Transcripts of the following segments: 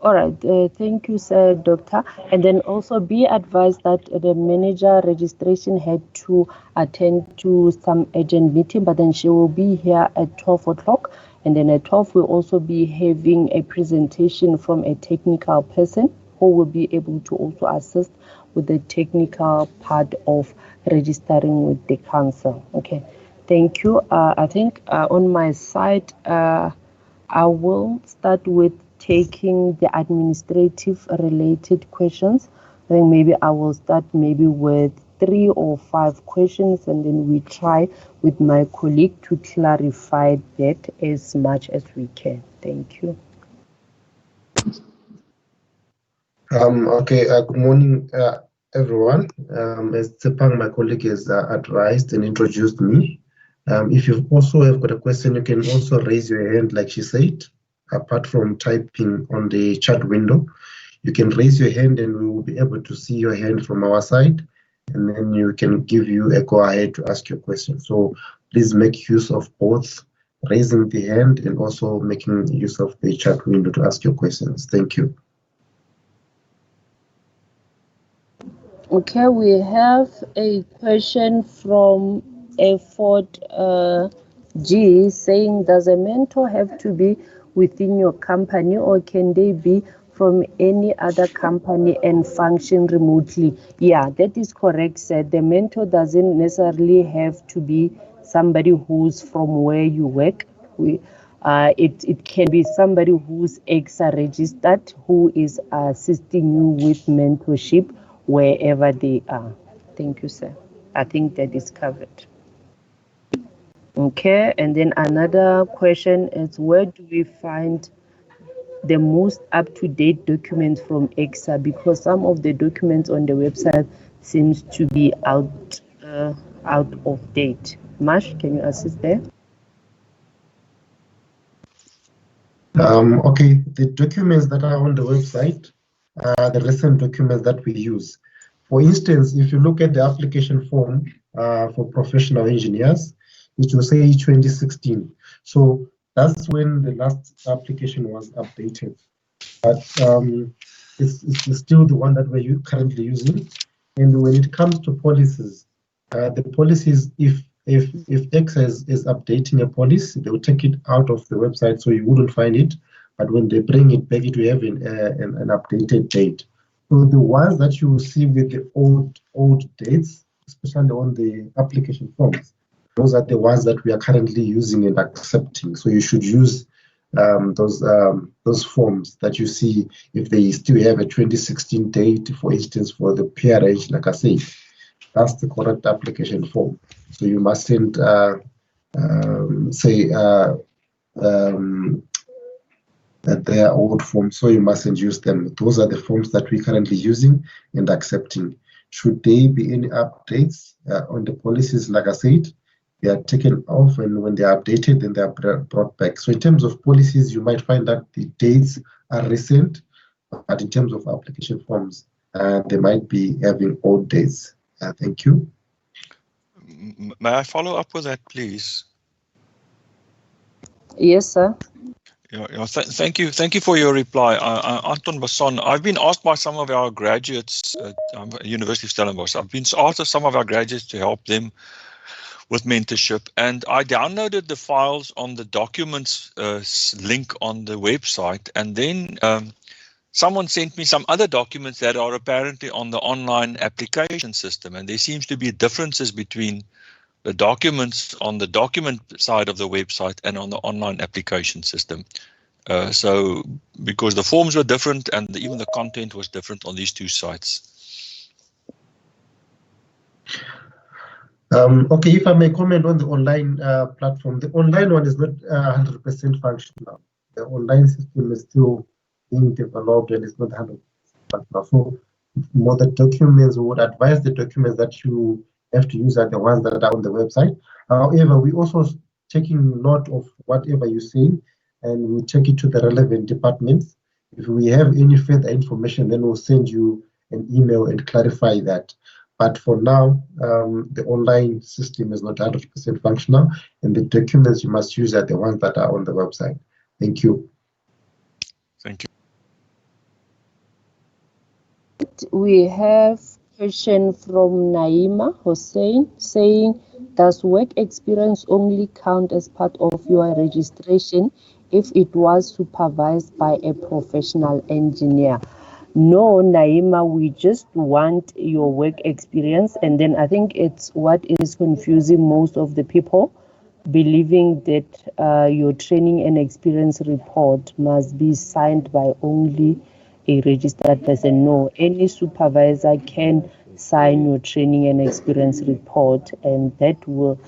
All right, thank you, sir, doctor. And then also be advised that the manager registration had to attend to some urgent meeting, but then she will be here at 12 o'clock. And then at 12, we'll also be having a presentation from a technical person who will be able to also assist with the technical part of registering with the council. Okay, thank you. I think on my side, I will start with taking the administrative related questions. I think maybe I will start maybe with 3 or 5 questions, and then we try with my colleague to clarify that as much as we can. Thank you. Okay, good morning, everyone. As Tsepang, my colleague, has advised and introduced me. If you also have got a question, you can also raise your hand, like she said. Apart from typing on the chat window, you can raise your hand and we will be able to see your hand from our side, and then you can give you a go ahead to ask your question. So please make use of both raising the hand and also making use of the chat window to ask your questions. Thank you. Okay, we have a question from Effort G saying, does a mentor have to be within your company, or can they be from any other company and function remotely? Yeah, that is correct, sir. The mentor doesn't necessarily have to be somebody who's from where you work. It can be somebody who's ECSA registered, who is assisting you with mentorship wherever they are. Thank you, sir. I think that is covered. Okay, and then another question is, where do we find the most up-to-date documents from ECSA? Because some of the documents on the website seems to be out of date. Mash, can you assist there? Okay, the documents that are on the website are the recent documents that we use. For instance, if you look at the application form for professional engineers, it will say 2016. So that's when the last application was updated. But it's still the one that we're currently using. And when it comes to policies, the policies, if ECSA is updating a policy, they will take it out of the website so you wouldn't find it. But when they bring it back, it will have an updated date. So the ones that you will see with the old dates, especially on the application forms, those are the ones that we are currently using and accepting. So you should use those forms that you see if they still have a 2016 date, for instance, for the Pr Eng, like I said. That's the correct application form. So you mustn't say that they are old forms, so you mustn't use them. Those are the forms that we're currently using and accepting. Should there be any updates on the policies, like I said, they are taken off, and when they are updated, then they are brought back. So in terms of policies, you might find that the dates are recent, but in terms of application forms, they might be having old dates. Thank you. May I follow up with that, please? Yes, sir. Thank you for your reply, Anton Basson. I've been asked by some of our graduates at University of Stellenbosch. I've been asked some of our graduates to help them with mentorship, and I downloaded the files on the documents link on the website, and then someone sent me some other documents that are apparently on the online application system, and there seems to be differences between the documents on the document side of the website and on the online application system. So because the forms were different and even the content was different on these two sites. Okay, if I may comment on the online platform, the online one is not 100% functional. The online system is still being developed and it's not 100% functional. So more the documents, we would advise the documents that you have to use are the ones that are on the website. However, we also taking note of whatever you say, and we'll take it to the relevant departments. If we have any further information, then we'll send you an email and clarify that. But for now, the online system is not 100% functional, and the documents you must use are the ones that are on the website. Thank you. Thank you. Next, we have question from Naima Hussein saying, does work experience only count as part of your registration if it was supervised by a professional engineer? No, Naima, we just want your work experience, and then I think it's what is confusing most of the people, believing that your training and experience report must be signed by only a registered person. No, any supervisor can sign your training and experience report, and that will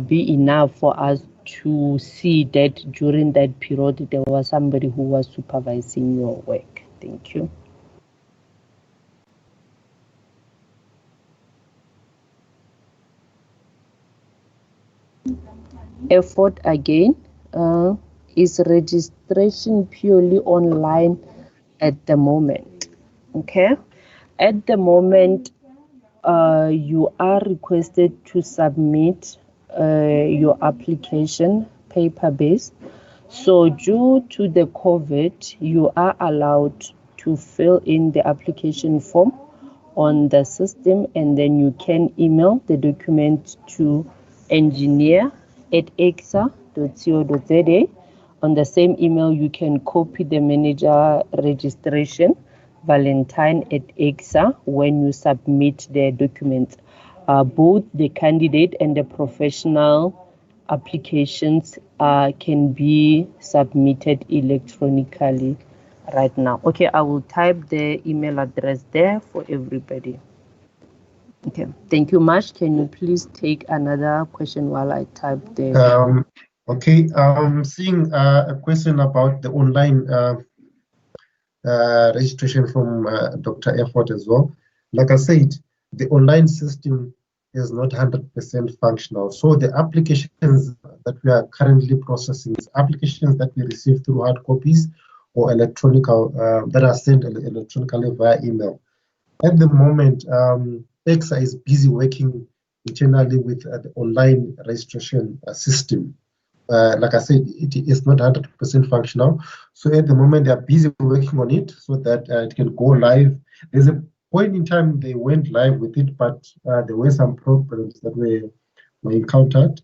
be enough for us to see that during that period there was somebody who was supervising your work. Thank you. Effort again, is registration purely online at the moment? Okay, at the moment you are requested to submit your application paper-based. So due to the COVID, you are allowed to fill in the application form on the system, and then you can email the document to engineer@exsa.co.za. On the same email, you can copy the manager registration, Valentine@exsa, when you submit the documents. Both the candidate and the professional applications can be submitted electronically right now. Okay, I will type the email address there for everybody. Okay, thank you, Mash. Can you please take another question while I type the... Okay, seeing a question about the online registration from Dr. Effort as well. Like I said, the online system is not 100% functional. So the applications that we are currently processing, applications that we receive through hard copies or electronic, that are sent electronically via email. At the moment, ECSA is busy working internally with the online registration system. Like I said, it is not 100% functional. So at the moment, they are busy working on it so that it can go live. There's a point in time they went live with it, but there were some problems that were encountered.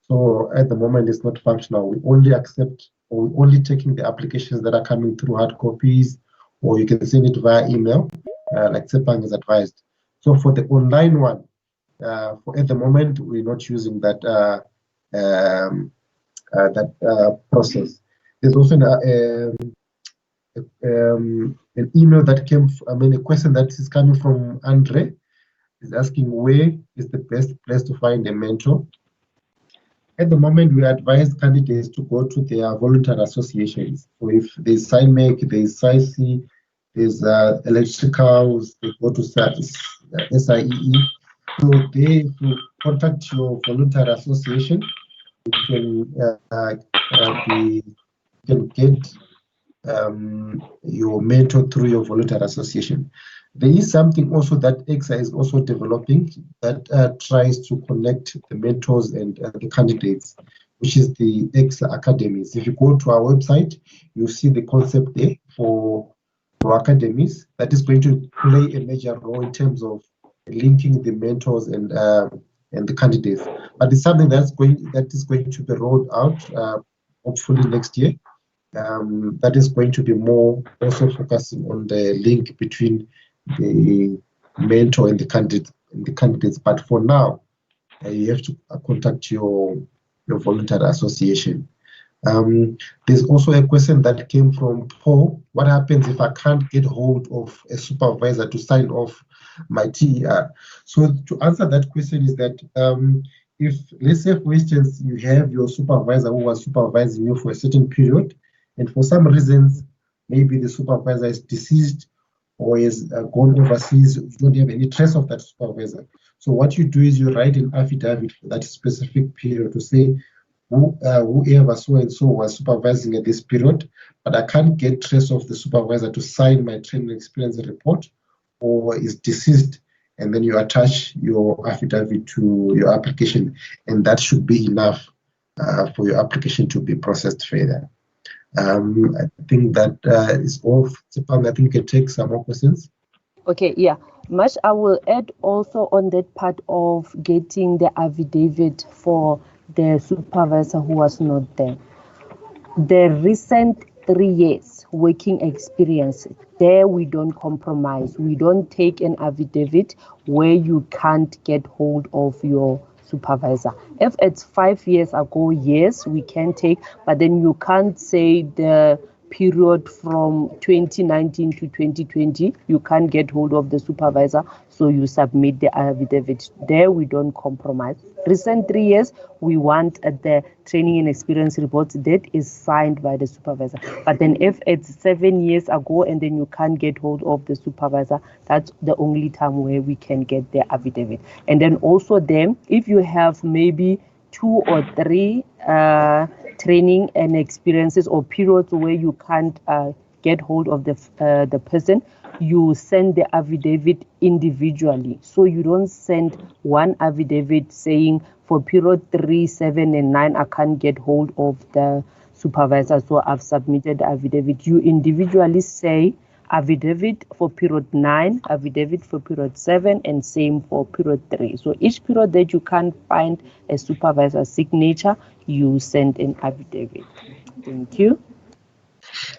So at the moment, it's not functional. We only accept, or we're only taking the applications that are coming through hard copies, or you can send it via email, like Sepang is advised. So for the online one, at the moment, we're not using that process. There's also an email that came, a question that is coming from Andre, is asking where is the best place to find a mentor. At the moment, we advise candidates to go to their voluntary associations. So if there's SAIMechE, there's SAICE, there's electricals, they go to SIEE. So they, if you contact your voluntary association, you can get your mentor through your voluntary association. There is something also that ECSA is also developing that tries to connect the mentors and the candidates, which is the ECSA Academies. If you go to our website, you'll see the concept there for academies that is going to play a major role in terms of linking the mentors and the candidates. But it's something that is going to be rolled out hopefully next year. That is going to be more also focusing on the link between the mentor and the candidates. But for now, you have to contact your voluntary association. There's also a question that came from Paul. What happens if I can't get hold of a supervisor to sign off my TER? So to answer that question is that if, let's say, for instance, you have your supervisor who was supervising you for a certain period, and for some reasons, maybe the supervisor is deceased or is gone overseas, you don't have any trace of that supervisor. So what you do is you write an affidavit for that specific period to say, whoever so-and-so was supervising at this period, but I can't get trace of the supervisor to sign my training experience report or is deceased, and then you attach your affidavit to your application, and that should be enough for your application to be processed further. I think that is all. Sepang, I think you can take some more questions. Okay, yeah. Much I will add also on that part of getting the affidavit for the supervisor who was not there. The recent 3 years working experience, there we don't compromise. We don't take an affidavit where you can't get hold of your supervisor. If it's 5 years ago, yes, we can take, but then you can't say the period from 2019 to 2020, you can't get hold of the supervisor, so you submit the affidavit. There we don't compromise. Recent 3 years, we want the training and experience report that is signed by the supervisor. But then if it's 7 years ago and then you can't get hold of the supervisor, that's the only time where we can get the affidavit. And then also then, if you have maybe 2 or 3 training and experiences or periods where you can't get hold of the person, you send the affidavit individually. So you don't send one affidavit saying for period 3, 7, and 9, I can't get hold of the supervisor, so I've submitted the affidavit. You individually say affidavit for period 9, affidavit for period 7, and same for period 3. So each period that you can't find a supervisor's signature, you send an affidavit. Thank you.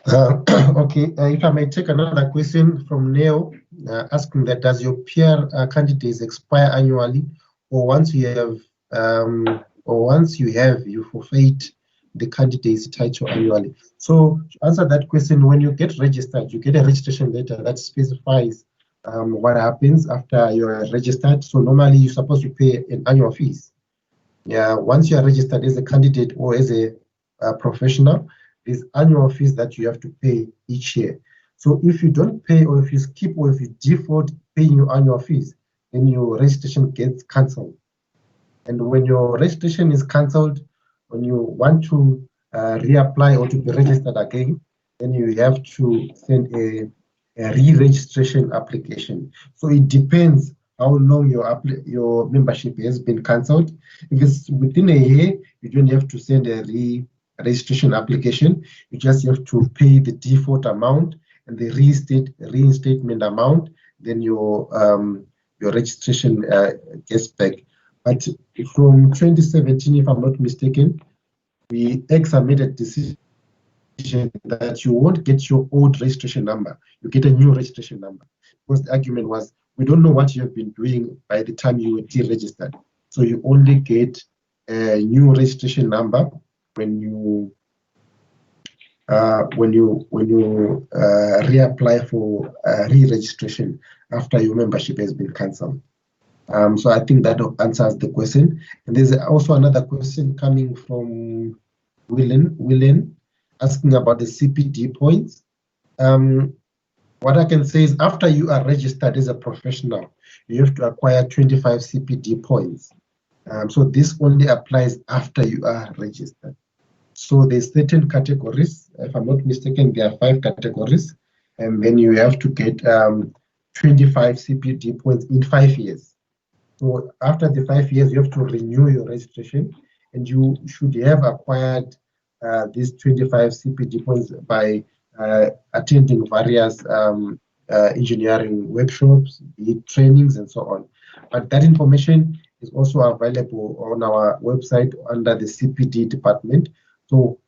Okay, if I may take another question from Neo, asking that does your peer candidates expire annually, or once you have, you forfeit the candidate's title annually? So to answer that question, when you get registered, you get a registration letter that specifies what happens after you are registered. So normally you're supposed to pay an annual fees. Yeah, once you are registered as a candidate or as a professional, there's annual fees that you have to pay each year. So if you don't pay, or if you skip, or if you default paying your annual fees, then your registration gets cancelled. And when your registration is cancelled, when you want to reapply or to be registered again, then you have to send a re-registration application. So it depends how long your membership has been cancelled. If it's within a year, you don't have to send a registration application. You just have to pay the default amount and the reinstatement amount. Then your registration gets back. But from 2017, if I'm not mistaken, ECSA made a decision that you won't get your old registration number. You get a new registration number. Because the argument was, we don't know what you have been doing by the time you were deregistered. So you only get a new registration number when you reapply for re-registration after your membership has been cancelled. So I think that answers the question. And there's also another question coming from Willen asking about the CPD points. What I can say is after you are registered as a professional, you have to acquire 25 CPD points. So this only applies after you are registered. So there's certain categories. If I'm not mistaken, there are 5 categories. And then you have to get 25 CPD points in 5 years. So after the 5 years, you have to renew your registration, and you should have acquired these 25 CPD points by attending various engineering workshops, trainings, and so on. But that information is also available on our website under the CPD department. So,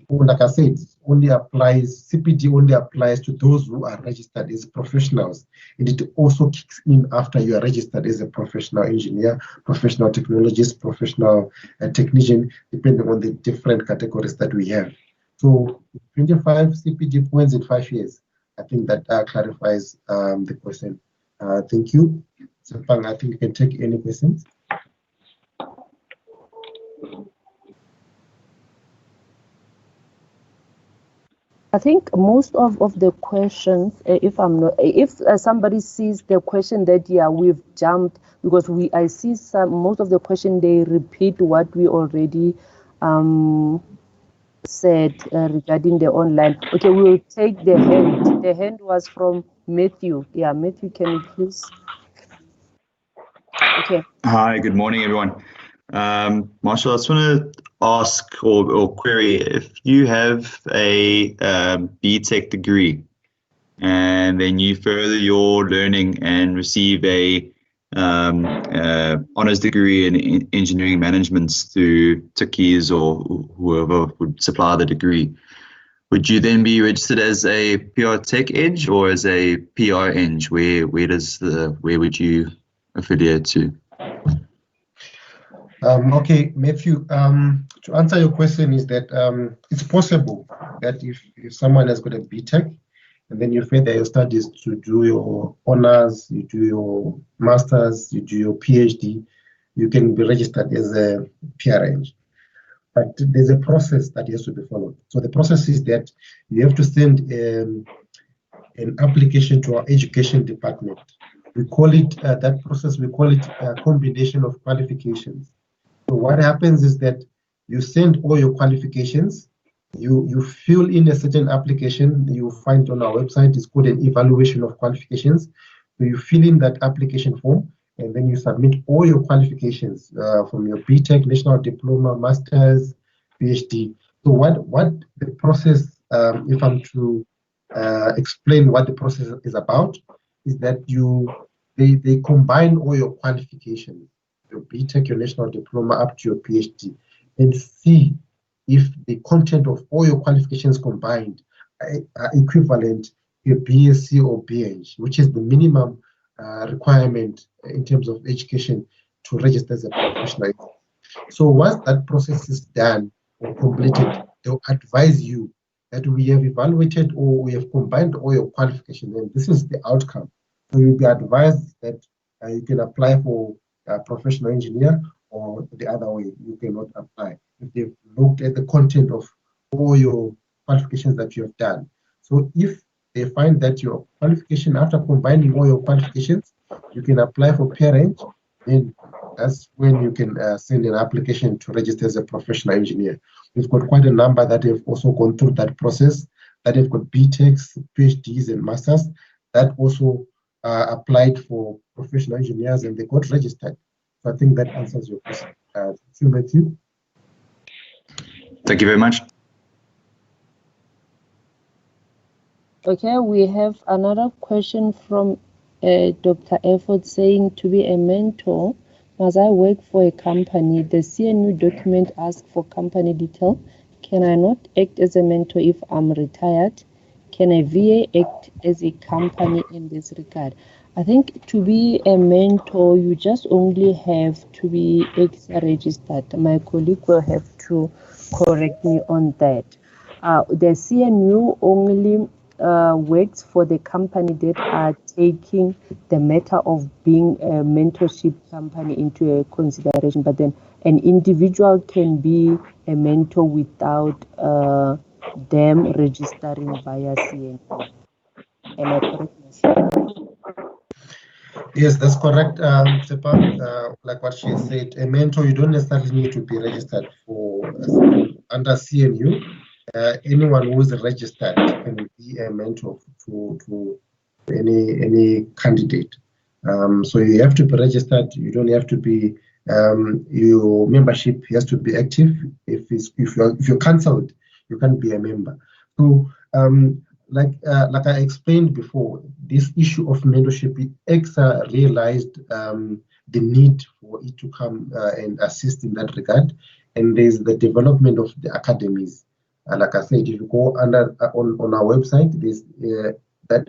like I said, CPD only applies to those who are registered as professionals. And it also kicks in after you are registered as a professional engineer, professional technologist, professional technician, depending on the different categories that we have. So 25 CPD points in 5 years. I think that clarifies the question. Thank you. Sepang, I think you can take any questions. I think most of the questions, if somebody sees the question that we've jumped, because I see most of the question they repeat what we already said regarding the online. Okay, we'll take the hand. The hand was from Matthew. Yeah, Matthew, can you please? Okay. Hi, good morning, everyone. Marshall, I just want to ask or query if you have a BTech degree and then you further your learning and receive a honors degree in engineering management through Tukkies or whoever would supply the degree, would you then be registered as a PR Tech Edge or as a PR Eng? Where would you affiliate to? Okay, Matthew, to answer your question is that it's possible that if someone has got a BTech and then you further your studies to do your honors, you do your masters, you do your PhD, you can be registered as a PR Eng. But there's a process that has to be followed. So the process is that you have to send an application to our education department. We call it, that process, we call it a combination of qualifications. So what happens is that you send all your qualifications, you fill in a certain application, you find on our website, it's called an evaluation of qualifications. So you fill in that application form, and then you submit all your qualifications from your BTech, National Diploma, Masters, PhD. So what the process, if I'm to explain what the process is about, is that they combine all your qualifications, your BTech, your National Diploma, up to your PhD, and see if the content of all your qualifications combined are equivalent to a BSc or BEng, which is the minimum requirement in terms of education to register as a professional. So once that process is done or completed, they'll advise you that we have evaluated or we have combined all your qualifications, and this is the outcome. So you'll be advised that you can apply for a professional engineer, or the other way, you cannot apply if they've looked at the content of all your qualifications that you have done. So if they find that your qualification, after combining all your qualifications, you can apply for PR Eng, then that's when you can send an application to register as a professional engineer. We've got quite a number that have also gone through that process, that have got BTechs, PhDs, and Masters, that also applied for professional engineers and they got registered. So I think that answers your question. Thank you, Matthew. Thank you very much. Okay, we have another question from Dr. Effort saying, to be a mentor, must I work for a company? The CNU document asks for company detail. Can I not act as a mentor if I'm retired? Can a VA act as a company in this regard? I think to be a mentor, you just only have to be ECSA registered. My colleague will have to correct me on that. The CNU only works for the company that are taking the matter of being a mentorship company into a consideration, but then an individual can be a mentor without them registering via CNU. Am I correct, myself? Yes, that's correct, Sepa. Like what she said, a mentor, you don't necessarily need to be registered for under CNU. Anyone who is registered can be a mentor to any candidate. So you have to be registered. You don't have to be. Your membership has to be active. If you're cancelled, you can't be a member. So like I explained before, this issue of mentorship, ECSA realized the need for it to come and assist in that regard. And there's the development of the academies. Like I said, if you go on our website, there's that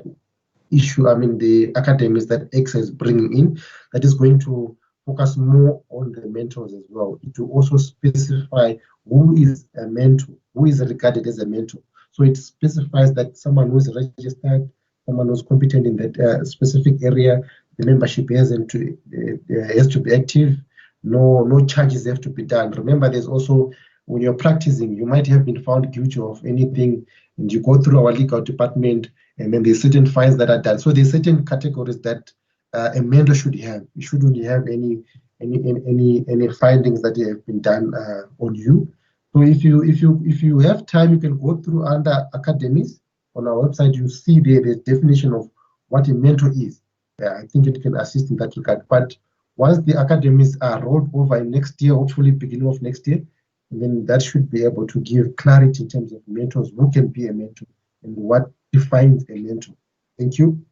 issue, I mean, the academies that ECSA is bringing in, that is going to focus more on the mentors as well. It will also specify who is a mentor, who is regarded as a mentor. So it specifies that someone who is registered, someone who's competent in that specific area, the membership has to be active. No charges have to be done. Remember, there's also, when you're practicing, you might have been found guilty of anything, and you go through our legal department, and then there's certain fines that are done. So there's certain categories that a mentor should have. You shouldn't have any findings that have been done on you. So if you have time, you can go through under academies on our website. You see the definition of what a mentor is. I think it can assist in that regard. But once the academies are rolled over in next year, hopefully beginning of next year, and then that should be able to give clarity in terms of mentors, who can be a mentor and what defines a mentor. Thank you.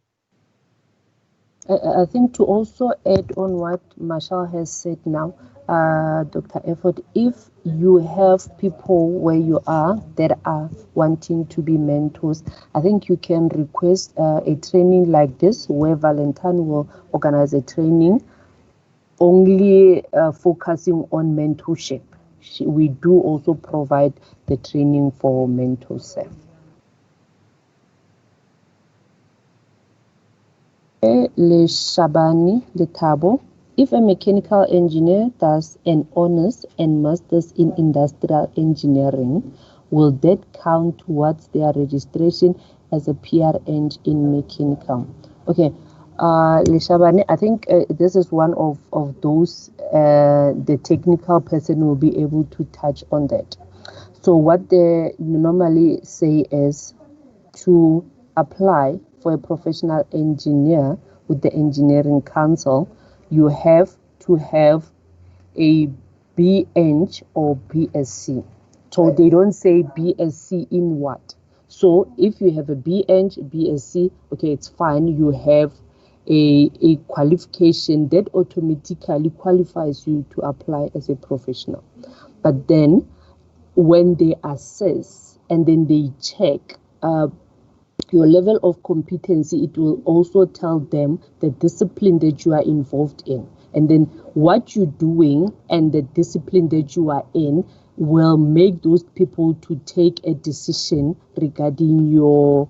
I think to also add on what Marshall has said now, Dr. Effort, if you have people where you are that are wanting to be mentors, I think you can request a training like this where Valentine will organize a training only focusing on mentorship. We do also provide the training for mentorship. Le Shabani Letabo, if a mechanical engineer does an honors and masters in industrial engineering, will that count towards their registration as a Pr Eng in mechanical? Okay, Le Shabani, I think this is one of those the technical person will be able to touch on that. So what they normally say is to apply for a professional engineer with the engineering council, you have to have a Eng or BSc. So they don't say BSc in what. So if you have a Eng, BSc, okay, it's fine. You have a qualification that automatically qualifies you to apply as a professional. But then when they assess and then they check your level of competency, it will also tell them the discipline that you are involved in. And then what you're doing and the discipline that you are in will make those people to take a decision regarding your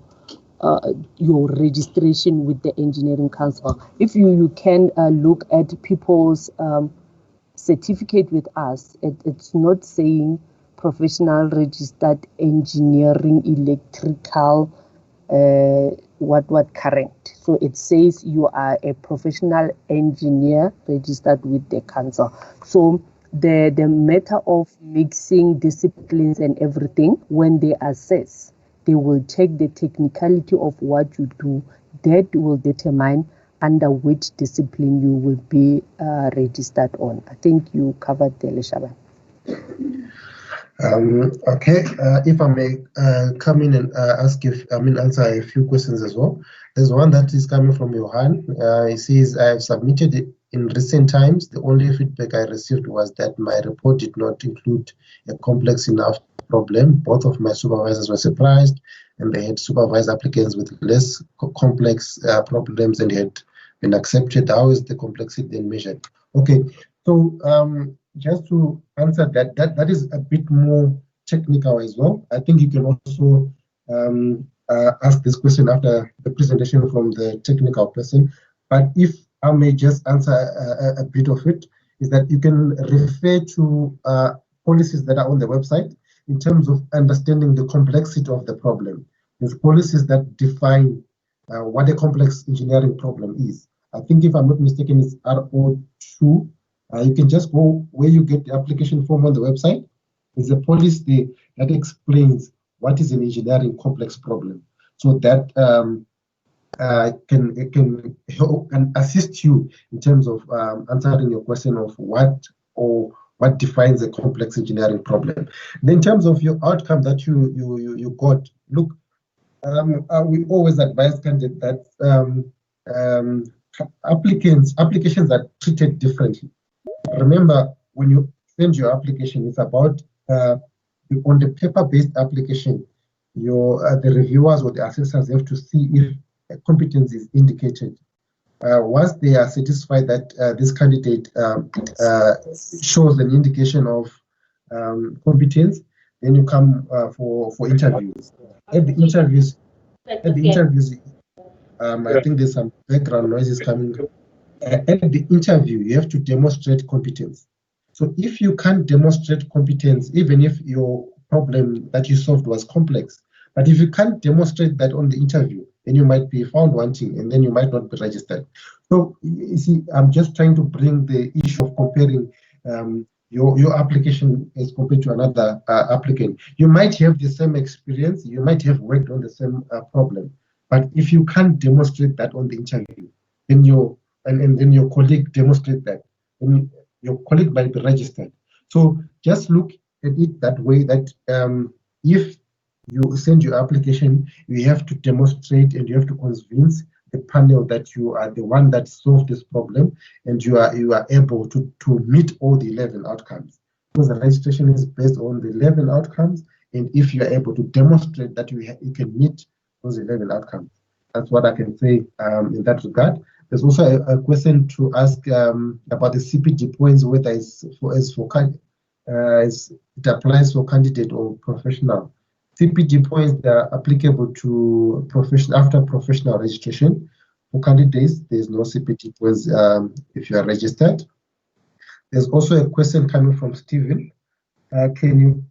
registration with the engineering council. If you can look at people's certificate with us, it's not saying professional registered engineering electrical what current. So it says you are a professional engineer registered with the council. So the matter of mixing disciplines and everything, when they assess, they will check the technicality of what you do. That will determine under which discipline you will be registered on. I think you covered the Leshaban. Okay, if I may come in and answer a few questions as well. There's one that is coming from Johan. He says, I have submitted it in recent times. The only feedback I received was that my report did not include a complex enough problem. Both of my supervisors were surprised, and they had supervised applicants with less complex problems and had been accepted. How is the complexity then measured? Okay, so just to answer that is a bit more technical as well. I think you can also ask this question after the presentation from the technical person. But if I may just answer a bit of it, is that you can refer to policies that are on the website in terms of understanding the complexity of the problem. There's policies that define what a complex engineering problem is. I think if I'm not mistaken, it's RO2. You can just go where you get the application form on the website. There's a policy that explains what is an engineering complex problem. So that can help and assist you in terms of answering your question of what defines a complex engineering problem. Then in terms of your outcome that you got, look, we always advise candidates that applications are treated differently. Remember, when you send your application, it's about on the paper-based application, the reviewers or the assessors have to see if competence is indicated. Once they are satisfied that this candidate shows an indication of competence, then you come for interviews. At the interviews, I think there's some background noises coming. At the interview, you have to demonstrate competence. So if you can't demonstrate competence, even if your problem that you solved was complex, but if you can't demonstrate that on the interview, then you might be found wanting and then you might not be registered. So you see, I'm just trying to bring the issue of comparing your application as compared to another applicant. You might have the same experience, you might have worked on the same problem, but if you can't demonstrate that on the interview, then then your colleague demonstrate that, then your colleague might be registered. So just look at it that way, that if you send your application, you have to demonstrate and you have to convince the panel that you are the one that solved this problem, and you are able to meet all the 11 outcomes. Because the registration is based on the 11 outcomes, and if you are able to demonstrate that you can meet those 11 outcomes. That's what I can say in that regard. There's also a question to ask about the CPD points, whether it applies for candidate or professional. CPD points are applicable to after professional registration. For candidates, there's no CPD points if you are registered. There's also a question coming from Stephen. Can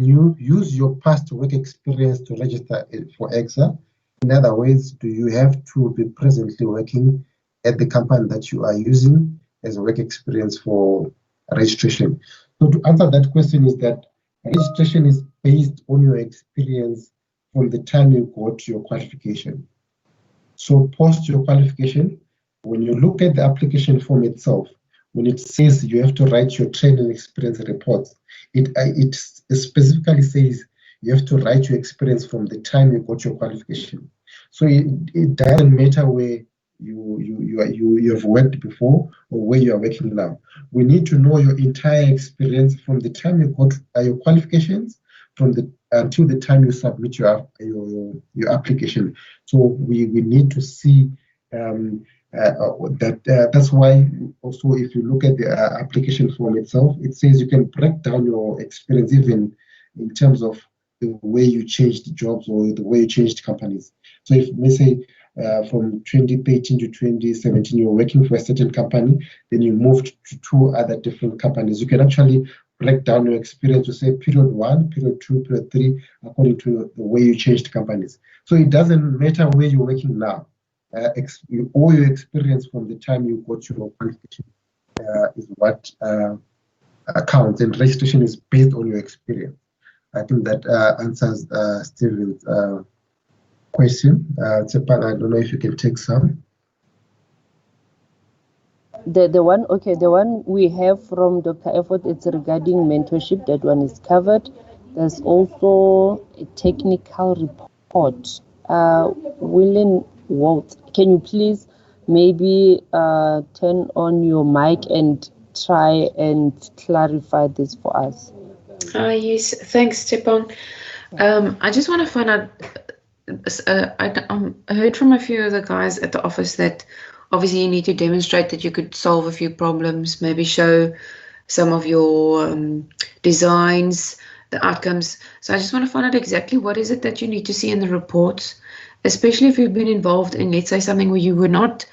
you use your past work experience to register for ECSA? In other words, do you have to be presently working at the company that you are using as a work experience for registration? So to answer that question is that registration is based on your experience from the time you got your qualification. So post your qualification, when you look at the application form itself, when it says you have to write your training experience reports, it specifically says you have to write your experience from the time you got your qualification. So it doesn't matter where you have worked before or where you are working now. We need to know your entire experience from the time you got your qualifications until the time you submit your application. So we need to see that's why also if you look at the application form itself, it says you can break down your experience even in terms of the way you changed jobs or the way you changed companies. So if we say from 2013 to 2017 you're working for a certain company, then you moved to 2 other different companies, you can actually break down your experience to say period 1, period 2, period 3, according to the way you changed companies. So it doesn't matter where you're working now. All your experience from the time you got your qualification is what counts, and registration is based on your experience. I think that answers Stephen's question. Tshepan, I don't know if you can take some. The one we have from Dr. Effort, it's regarding mentorship. That one is covered. There's also a technical report. Willen Walt, can you please maybe turn on your mic and try and clarify this for us? Yes, thanks, Tshepan. I just want to find out, I heard from a few of the guys at the office that obviously you need to demonstrate that you could solve a few problems, maybe show some of your designs, the outcomes. So I just want to find out exactly what is it that you need to see in the reports, especially if you've been involved in, let's say, something where you were not,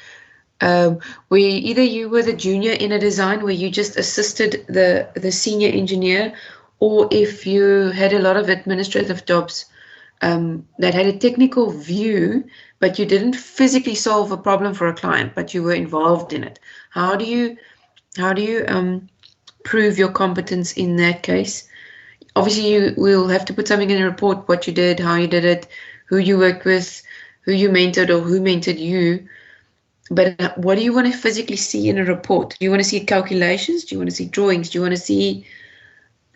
where either you were the junior in a design where you just assisted the senior engineer, or if you had a lot of administrative jobs that had a technical view, but you didn't physically solve a problem for a client, but you were involved in it. How do you prove your competence in that case? Obviously, you will have to put something in a report, what you did, how you did it, who you worked with, who you mentored or who mentored you. But what do you want to physically see in a report? Do you want to see calculations? Do you want to see drawings? Do you want to see...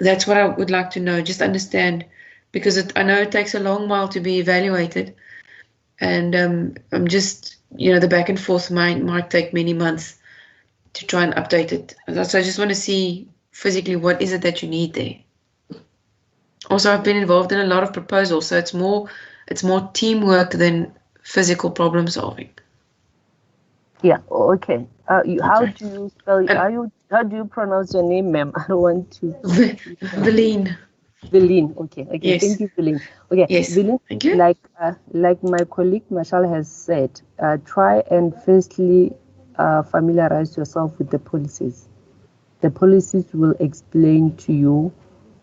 That's what I would like to know, just understand, because I know it takes a long while to be evaluated. And I'm just, the back and forth might take many months to try and update it. So I just want to see physically what is it that you need there. Also, I've been involved in a lot of proposals, so it's more teamwork than physical problem solving. Yeah. Okay. How do you spell? How do you pronounce your name, ma'am? I don't want to. Veline. Veline. Okay. Yes. Thank you, Veline. Okay. Yes. Veline, thank you. Like my colleague Marshall has said, try and firstly familiarize yourself with the policies. The policies will explain to you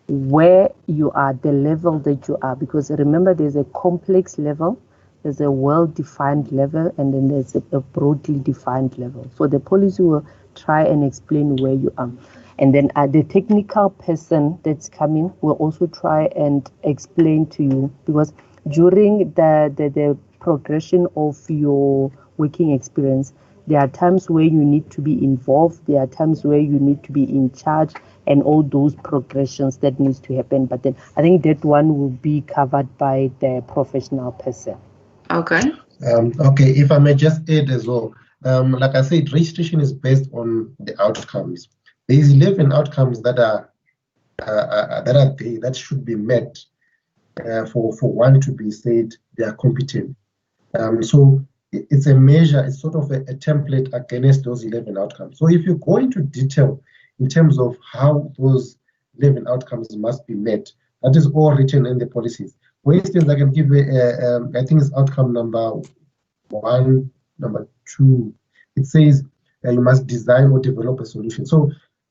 where you are, the level that you are, because remember there's a complex level, there's a well-defined level, and then there's a broadly defined level. So the policy will try and explain where you are. And then the technical person that's coming will also try and explain to you, because during the progression of your working experience, There are times where you need to be involved. There are times where you need to be in charge, and all those progressions that needs to happen. But then I think that one will be covered by the professional person. Okay. Okay, if I may just add as well, like I said, registration is based on the outcomes. There is 11 outcomes that are there that should be met for one to be said they are competent. So it's a measure, it's sort of a template against those 11 outcomes. So if you go into detail in terms of how those 11 outcomes must be met, that is all written in the policies. For instance, I can give you, I think it's outcome number 1, number 2. It says you must design or develop a solution. So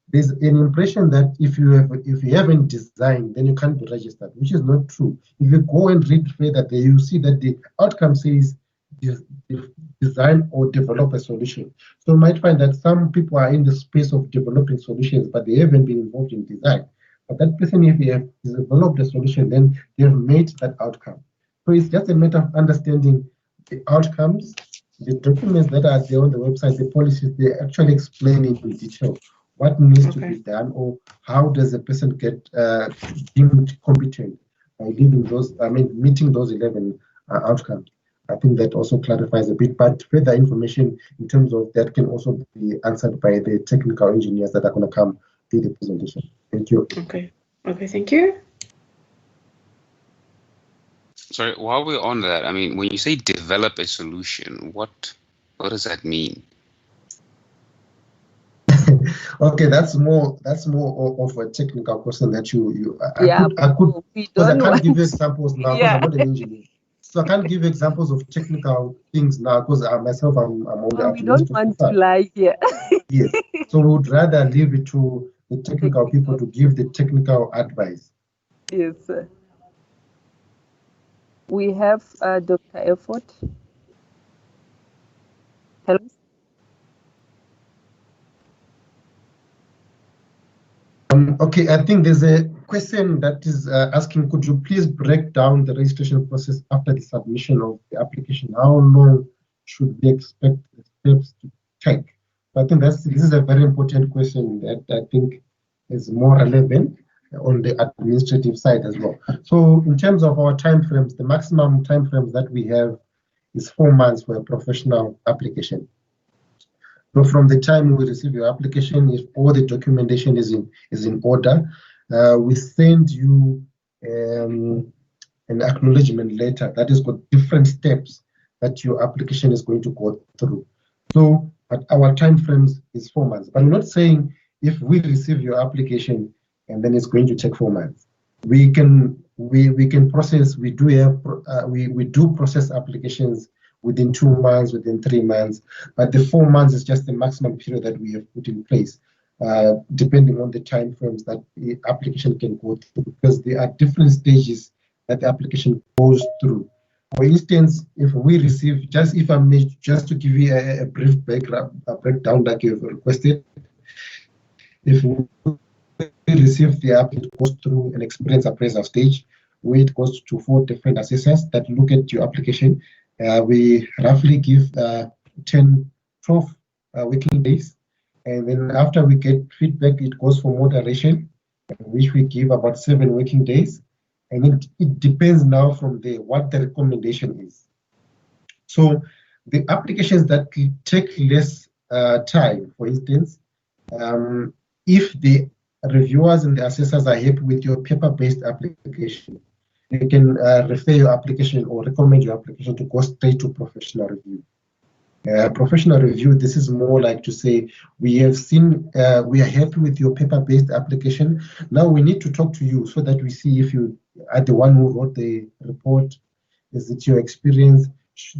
there's an impression that if you haven't designed, then you can't be registered, which is not true. If you go and read further there, you see that the outcome says design or develop a solution. So you might find that some people are in the space of developing solutions, but they haven't been involved in design. But that person, if they have developed a solution, then they have made that outcome. So it's just a matter of understanding the outcomes, the documents that are there on the website, the policies, they actually explain in detail what needs to be done, or how does a person get deemed competent by meeting those 11 outcomes. I think that also clarifies a bit, but further information in terms of that can also be answered by the technical engineers that are going to come to the presentation. Thank you. Okay, thank you. Sorry, while we're on that, I mean, when you say develop a solution, what does that mean? Okay, that's more of a technical question that I can't give you examples now because I'm not an engineer. So I can't give you examples of technical things now because I'm on the we don't want to lie here. Yes. So we would rather leave it to the technical people to give the technical advice. Yes, sir. We have Dr. Effort. Hello. Okay, I think there's a question that is asking, could you please break down the registration process after the submission of the application? How long should we expect the steps to take? I think this is a very important question that I think is more relevant on the administrative side as well. So in terms of our timeframes, the maximum timeframes that we have is 4 months for a professional application. So from the time we receive your application, if all the documentation is in order, we send you an acknowledgement letter that has got different steps that your application is going to go through. So but our time frames is 4 months. But I'm not saying if we receive your application and then it's going to take 4 months. We can process. We do process applications within 2 months, within 3 months, but the 4 months is just the maximum period that we have put in place, depending on the time frames that the application can go through, because there are different stages that the application goes through. For instance, if we receive, if I may just to give you a brief breakdown that you've requested, if we receive the app, it goes through an experience appraisal stage, where it goes to 4 different assessors that look at your application. We roughly give 12 working days, and then after we get feedback, it goes for moderation, which we give about 7 working days, and it depends now from there what the recommendation is. So the applications that take less time, for instance, if the reviewers and the assessors are happy with your paper-based application, they can refer your application or recommend your application to go straight to professional review. Professional review, this is more like to say, we have seen, we are happy with your paper-based application. Now we need to talk to you so that we see if you are the one who wrote the report. Is it your experience?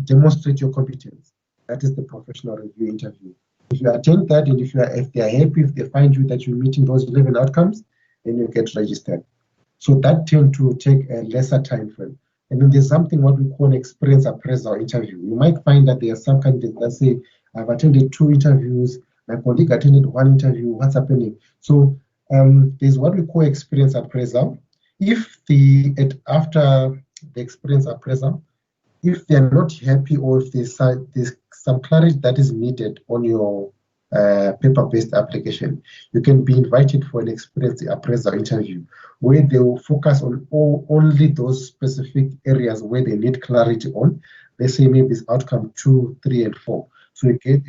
Demonstrate your competence. That is the professional review interview. If you attend that, and if they are happy, if they find you that you're meeting those 11 outcomes, then you get registered. So that tends to take a lesser time frame. And then there's something what we call an experience appraisal interview. You might find that there are some candidates that say, I've attended 2 interviews, my colleague attended 1 interview, what's happening? So there's what we call experience appraisal. If after the experience appraisal, if they're not happy, or if there's some clarity that is needed on your paper-based application, you can be invited for an experienced appraiser interview, where they will focus on only those specific areas where they need clarity on. They say maybe it's outcome 2, 3, and 4. So you get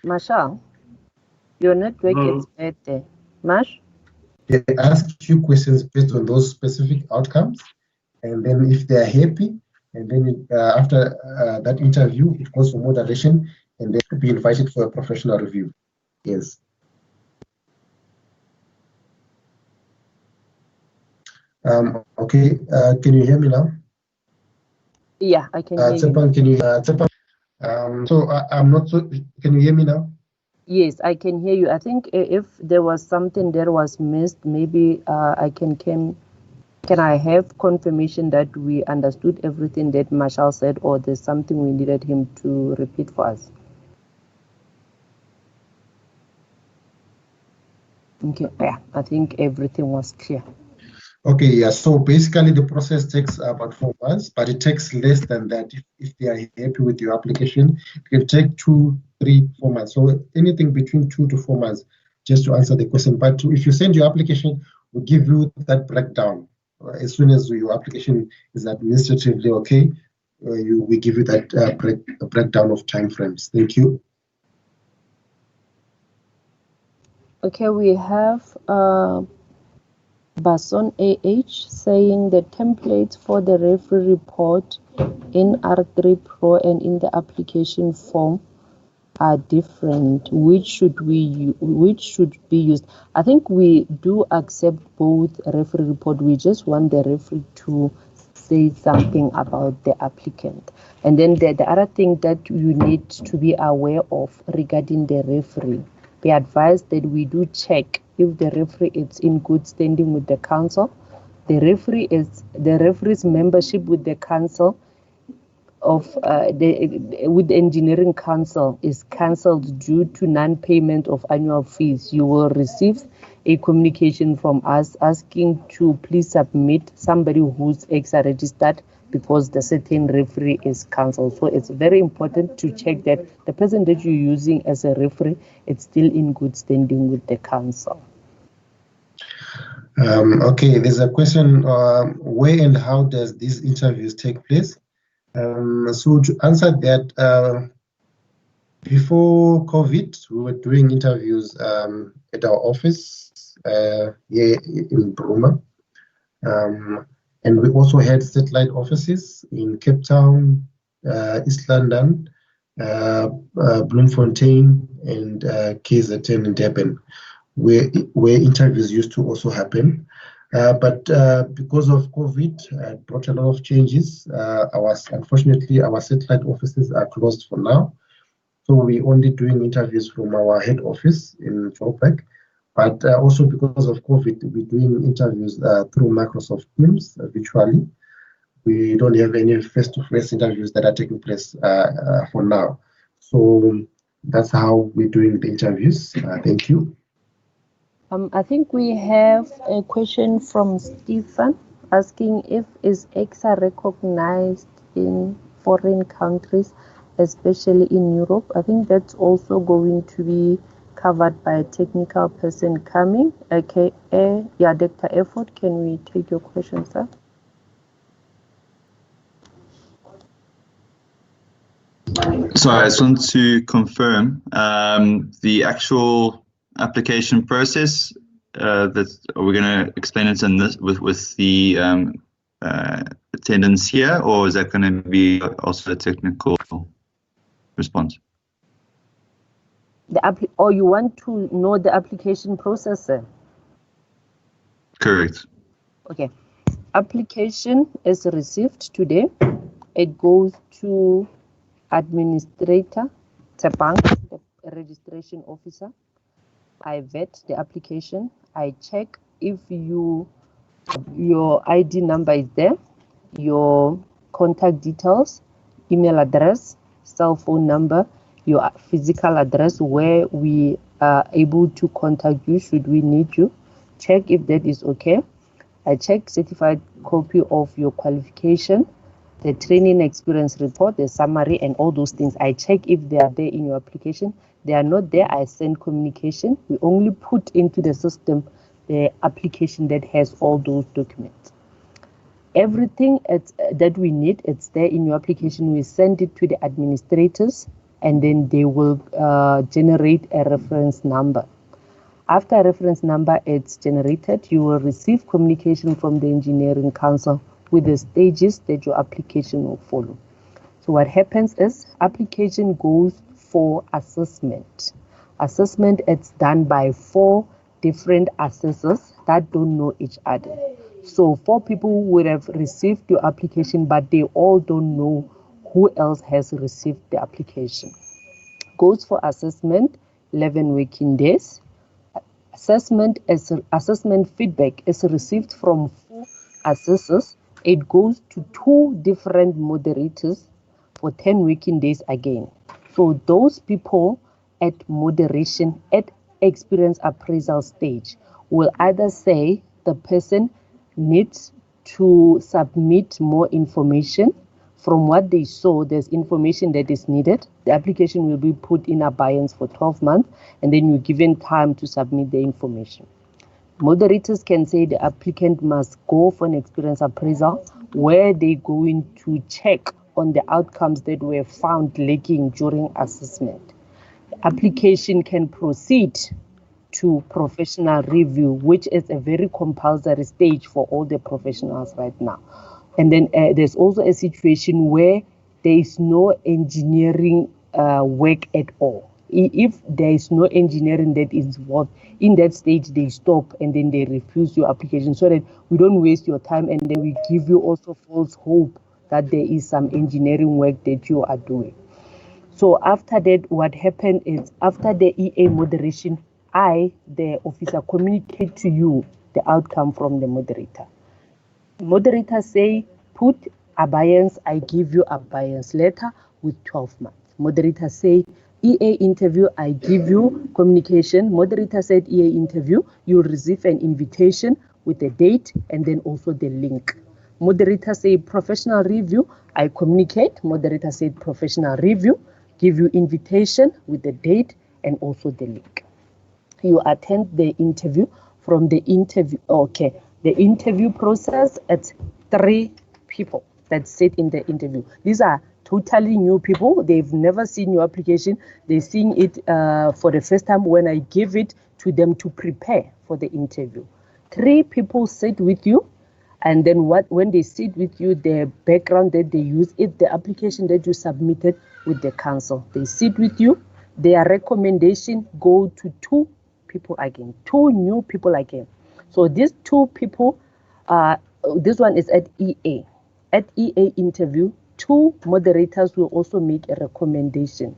Marshall, your network is bad there. Marsh? They ask you questions based on those specific outcomes, and then if they are happy, and then after that interview, it goes for moderation, and they will be invited for a professional review. Yes. Okay. Can you hear me now? Yeah, I can hear you. Can you? So I'm not so. Can you hear me now? Yes, I can hear you. I think if there was something that was missed, maybe can I have confirmation that we understood everything that Marshall said, or there's something we needed him to repeat for us? Okay, yeah, I think everything was clear. Okay, yeah. So basically, the process takes about 4 months, but it takes less than that if they are happy with your application. It can take 2, 3, 4 months. So anything between 2 to 4 months, just to answer the question. But if you send your application, we'll give you that breakdown. As soon as your application is administratively okay, we give you that breakdown of timeframes. Thank you. Okay, we have Bason AH saying the templates for the referee report in R3 Pro and in the application form are different. Which should be used? I think we do accept both referee report. We just want the referee to say something about the applicant. And then the other thing that you need to be aware of regarding the referee, be advised that we do check if the referee is in good standing with the council. The referee's membership with the council with the engineering council is cancelled due to non-payment of annual fees. You will receive a communication from us asking to please submit somebody who's ECSA registered, because the certain referee is cancelled. So it's very important to check that the person that you're using as a referee is still in good standing with the council. Okay, there's a question, where and how does these interviews take place? So to answer that, before COVID, we were doing interviews at our office here in Bruma. And we also had satellite offices in Cape Town, East London, Bloemfontein, and KZN in Durban, where interviews used to also happen. But because of COVID, it brought a lot of changes. Unfortunately, our satellite offices are closed for now. So we're only doing interviews from our head office in Joburg. But also because of COVID, we're doing interviews through Microsoft Teams virtually. We don't have any face-to-face interviews that are taking place for now. So that's how we're doing the interviews. Thank you. I think we have a question from Stephen asking if is ECSA recognized in foreign countries, especially in Europe. I think that's also going to be covered by a technical person coming. Okay, yeah, Dr. Effort, can we take your question, sir? So I just want to confirm the actual application process that we're going to explain it in this with the attendance here, or is that going to be also a technical response? Or you want to know the application process, sir? Correct. Okay. Application is received today. It goes to administrator, Tebang, the registration officer. I vet the application. I check if your ID number is there, your contact details, email address, cell phone number, your physical address where we are able to contact you should we need you. Check if that is okay. I check certified copy of your qualification, the training experience report, the summary, and all those things. I check if they are there in your application. They are not there, I send communication. We only put into the system the application that has all those documents. Everything that we need, it's there in your application. We send it to the administrators, and then they will generate a reference number. After a reference number is generated, you will receive communication from the Engineering Council with the stages that your application will follow. So what happens is application goes for assessment. Assessment is done by 4 different assessors that don't know each other. So 4 people would have received your application, but they all don't know who else has received the application. Goes for assessment, 11 working days. Assessment feedback is received from 4 assessors. It goes to 2 different moderators for 10 working days again. So those people at moderation, at experience appraisal stage, will either say the person needs to submit more information. From what they saw, there's information that is needed. The application will be put in abeyance for 12 months, and then you're given time to submit the information. Moderators can say the applicant must go for an experience appraisal where they're going to check on the outcomes that were found lacking during assessment. The application can proceed to professional review, which is a very compulsory stage for all the professionals right now. And then there's also a situation where there is no engineering work at all. If there is no engineering that is involved, in that stage they stop and then they refuse your application so that we don't waste your time, and then we give you also false hope that there is some engineering work that you are doing. So after that, what happened is after the EA moderation, the officer, communicate to you the outcome from the moderator. Moderator say, put abeyance, I give you abeyance letter with 12 months. Moderator say, EA interview, I give you communication. Moderator said EA interview, you'll receive an invitation with the date and then also the link. Moderator say professional review, I communicate. Moderator said professional review, give you invitation with the date and also the link. You attend the interview. From the interview, the interview process, it's 3 people that sit in the interview. These are totally new people. They've never seen your application. They're seeing it for the first time when I give it to them to prepare for the interview. 3 people sit with you, and then when they sit with you, the background that they use is the application that you submitted with the council. They sit with you. Their recommendation go to 2 people again, 2 new people again. So these 2 people, this one is at EA. At EA interview, 2 moderators will also make a recommendation.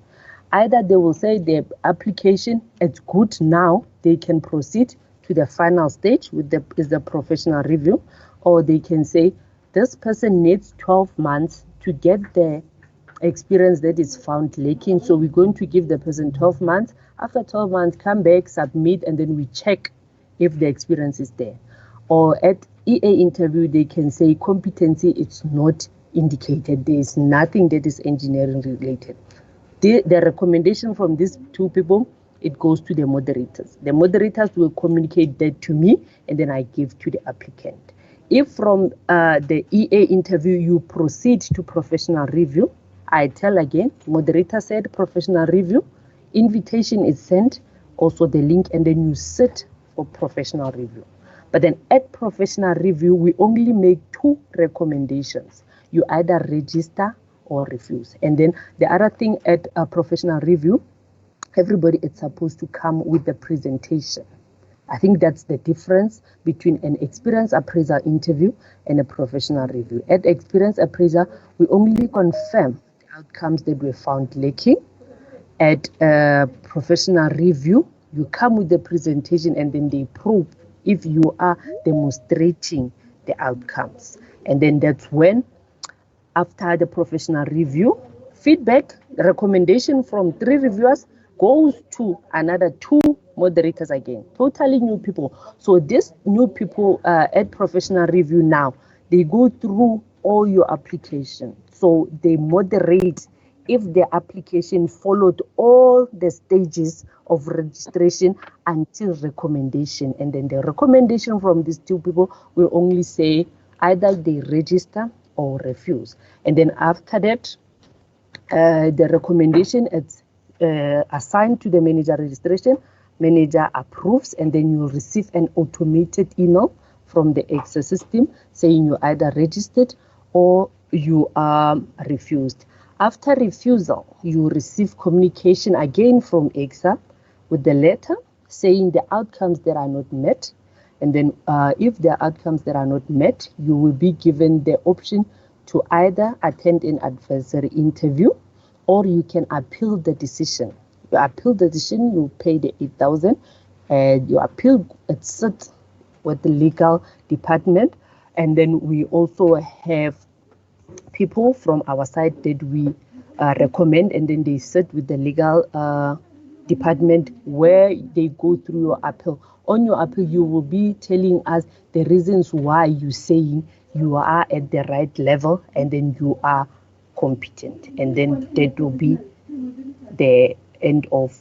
Either they will say the application is good now, they can proceed to the final stage with the professional review, or they can say this person needs 12 months to get the experience that is found lacking. So we're going to give the person 12 months. After 12 months, come back, submit, and then we check if the experience is there. Or at EA interview, they can say competency is not indicated. There is nothing that is engineering related. The recommendation from these 2 people, it goes to the moderators. The moderators will communicate that to me, and then I give to the applicant. If from the EA interview you proceed to professional review, I tell again, moderator said professional review, invitation is sent, also the link, and then you sit for professional review. But then at professional review, we only make 2 recommendations. You either register or refuse. And then the other thing at a professional review, everybody is supposed to come with the presentation. I think that's the difference between an experience appraiser interview and a professional review. At experience appraiser, we only confirm the outcomes that were found lacking. At a professional review, you come with the presentation and then they prove if you are demonstrating the outcomes. And then that's when, after the professional review, feedback, recommendation from 3 reviewers goes to another 2 moderators again, totally new people. So these new people at professional review now, they go through all your application. So they moderate if the application followed all the stages of registration until recommendation. And then the recommendation from these 2 people will only say either they register or refuse. And then after that, the recommendation is assigned to the manager registration. Manager approves, and then you will receive an automated email from the ECSA system saying you either registered or you are refused. After refusal, you receive communication again from ECSA with the letter saying the outcomes that are not met. And then if the outcomes that are not met, you will be given the option to either attend an advisory interview or you can appeal the decision. You appeal the decision, you pay the 8,000, and you appeal, it sits with the legal department. And then we also have people from our side that we recommend, and then they sit with the legal department where they go through your appeal. On your appeal, you will be telling us the reasons why you're saying you are at the right level and then you are competent. And then that will be the end of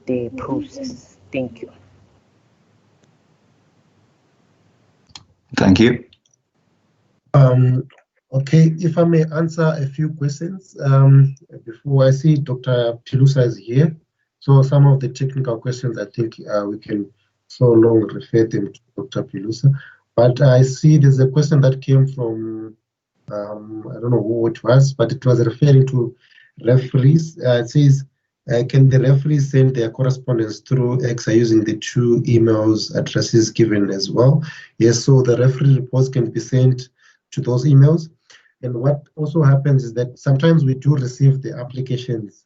the process. Thank you. Thank you. Okay, if I may answer a few questions before I see Dr. Pilusa is here. So some of the technical questions, I think we can so long refer them to Dr. Pilusa. But I see there's a question that came from, I don't know who it was, but it was referring to referees. It says, can the referees send their correspondence through ECSA using the 2 emails addresses given as well? Yes, so the referee reports can be sent to those emails. And what also happens is that sometimes we do receive the applications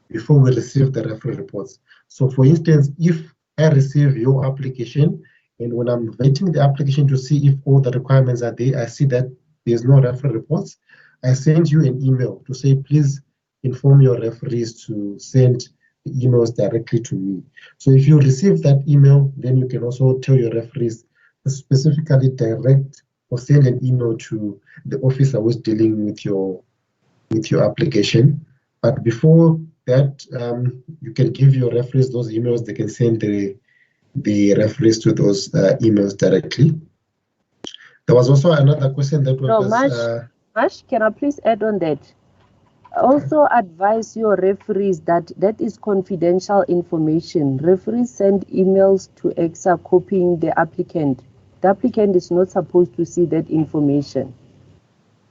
before we receive the referee reports. So for instance, if I receive your application and when I'm vetting the application to see if all the requirements are there, I see that there's no referee reports, I send you an email to say, please inform your referees to send the emails directly to me. So if you receive that email, then you can also tell your referees to specifically direct or send an email to the officer who's dealing with your application. But before that, you can give your referees those emails. They can send the referees to those emails directly. There was also another question that was... Mash, can I please add on that? Also advise your referees that is confidential information. Referees send emails to ECSA copying the applicant. The applicant is not supposed to see that information.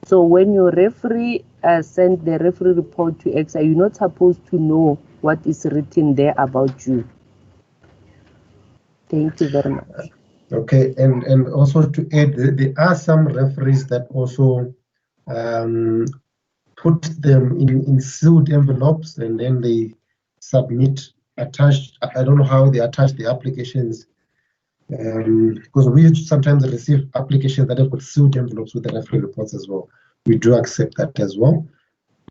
So when your referee send the referee report to ECSA, you're not supposed to know what is written there about you. Thank you very much. Okay, and also to add, there are some referees that also put them in sealed envelopes and then they submit attached. I don't know how they attach the applications because we sometimes receive applications that have got sealed envelopes with the referee reports as well. We do accept that as well.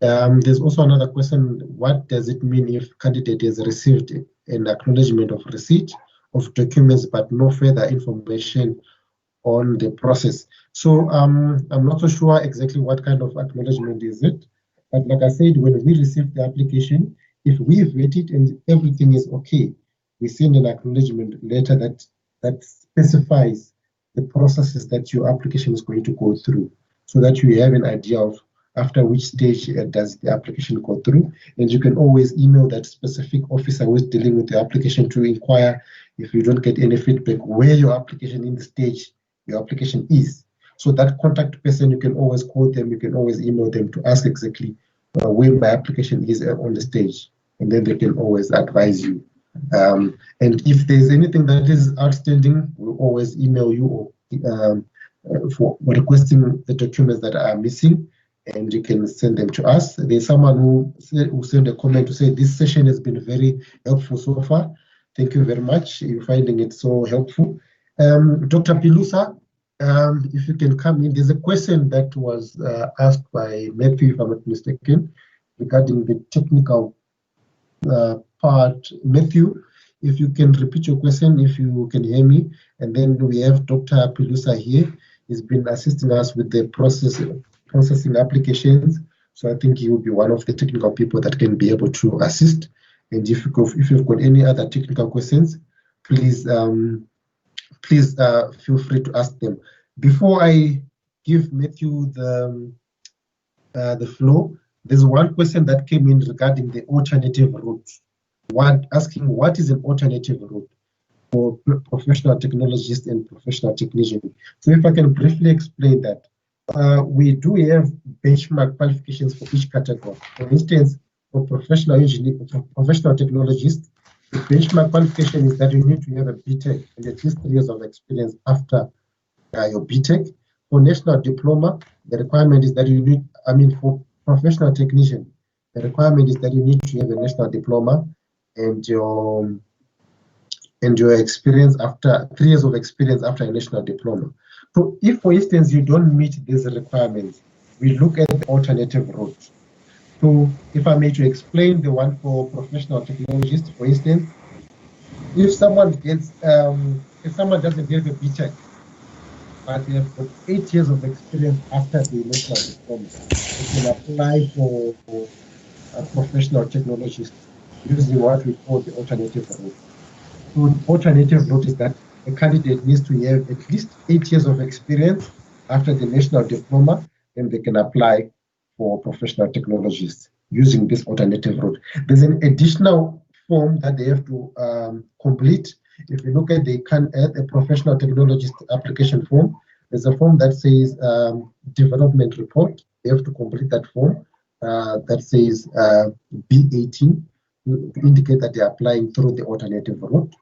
There's also another question, what does it mean if candidate has received an acknowledgement of receipt of documents but no further information on the process? So I'm not so sure exactly what kind of acknowledgement is it, but like I said, when we receive the application, if we vet it and everything is okay, we send an acknowledgement letter that specifies the processes that your application is going to go through, so that you have an idea of after which stage does the application go through. And you can always email that specific officer who is dealing with the application to inquire, if you don't get any feedback, where your application in the stage your application is. So that contact person, you can always call them, you can always email them to ask exactly where my application is on the stage, and then they can always advise you. And if there's anything that is outstanding, we'll always email you for requesting the documents that are missing, and you can send them to us. There's someone who sent a comment to say this session has been very helpful so far. Thank you very much. You're finding it so helpful. Dr. Pilusa, if you can come in, there's a question that was asked by Matthew, if I'm not mistaken. regarding the technical part. Matthew, if you can repeat your question, if you can hear me. And then we have Dr. Pilusa here. He's been assisting us with the processing applications. So I think he will be one of the technical people that can be able to assist. And if you've got any other technical questions, please feel free to ask them. Before I give Matthew the floor, there's one question that came in regarding the alternative route. Asking what is an alternative route for professional technologists and professional technicians. So if I can briefly explain that, we do have benchmark qualifications for each category. For instance, for professional engineer, for professional technologists, the benchmark qualification is that you need to have a BTech and at least 3 years of experience after your BTech. For national diploma, the requirement is that you need, for professional technician, the requirement is that you need to have a national diploma and your experience after 3 years of experience after a national diploma. So if, for instance, you don't meet these requirements, we look at the alternative route. So if I may to explain the one for professional technologists, for instance, if someone doesn't get a BTech, but they have got 8 years of experience after the national diploma, they can apply for a professional technologist using what we call the alternative route. So the alternative route is that a candidate needs to have at least 8 years of experience after the national diploma, then they can apply for professional technologists using this alternative route. There's an additional form that they have to complete. If you look at the a professional technologist application form, there's a form that says development report. They have to complete that form that says B18 to indicate that they're applying through the alternative route.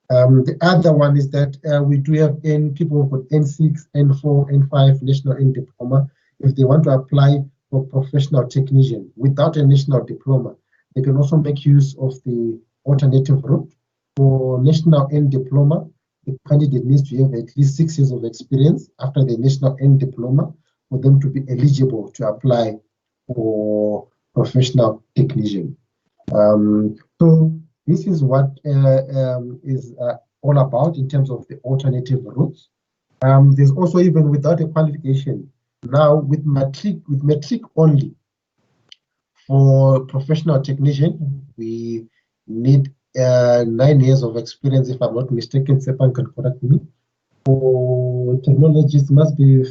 The other one is that we do have people who've got N6, N4, N5 national N diploma. If they want to apply for professional technician without a national diploma, they can also make use of the alternative route. For national N diploma, the candidate needs to have at least 6 years of experience after the national N diploma for them to be eligible to apply for professional technician. So this is what is all about in terms of the alternative routes. There's also, even without a qualification, now with matric only, for professional technician, we need 9 years of experience, if I'm not mistaken. Sepan can correct me. For technologists, must be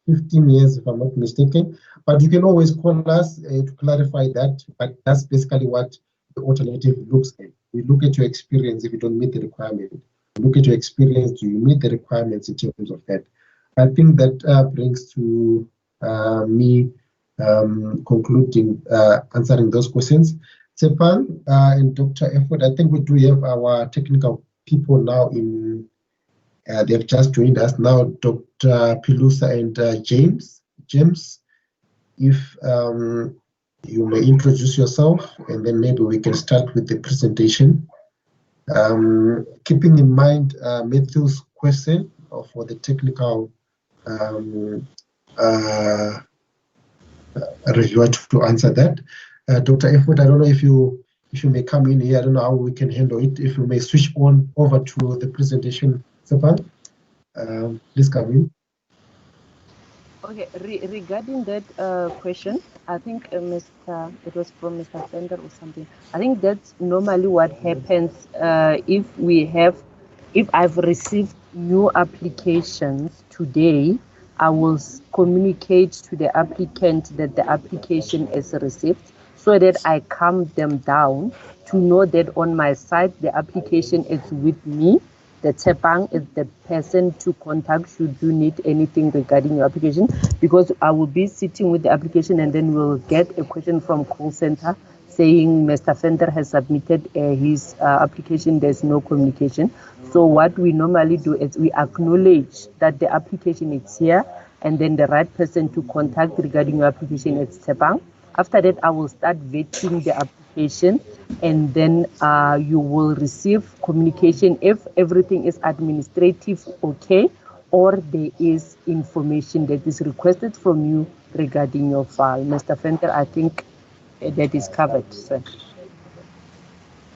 15 years, if I'm not mistaken. But you can always call us to clarify that. But that's basically what the alternative looks like. We look at your experience. If you don't meet the requirement, we look at your experience. Do you meet the requirements in terms of that? I think that brings to me concluding, answering those questions. Sepan and Dr. Effort, I think we do have our technical people now in, they have just joined us now, Dr. Pilusa and James. James, if you may introduce yourself, and then maybe we can start with the presentation. Keeping in mind Matthew's question for the technical reviewer to answer that. Dr. Effort, I don't know if you may come in here. I don't know how we can handle it. If you may switch on over to the presentation, Sepan, please come in. Okay, regarding that question, I think it was from Mr. Fender or something. I think that's normally what happens if I've received new applications today. I will communicate to the applicant that the application is received, so that I calm them down to know that on my side the application is with me. The Tepang is the person to contact should you need anything regarding your application, because I will be sitting with the application and then we'll get a question from call center saying Mr. Fender has submitted his application, there's no communication. So what we normally do is we acknowledge that the application is here, and then the right person to contact regarding your application is Tepang. After that, I will start vetting the application, and then you will receive communication if everything is administrative okay, or there is information that is requested from you regarding your file. Mr. Fender, I think that is covered, sir.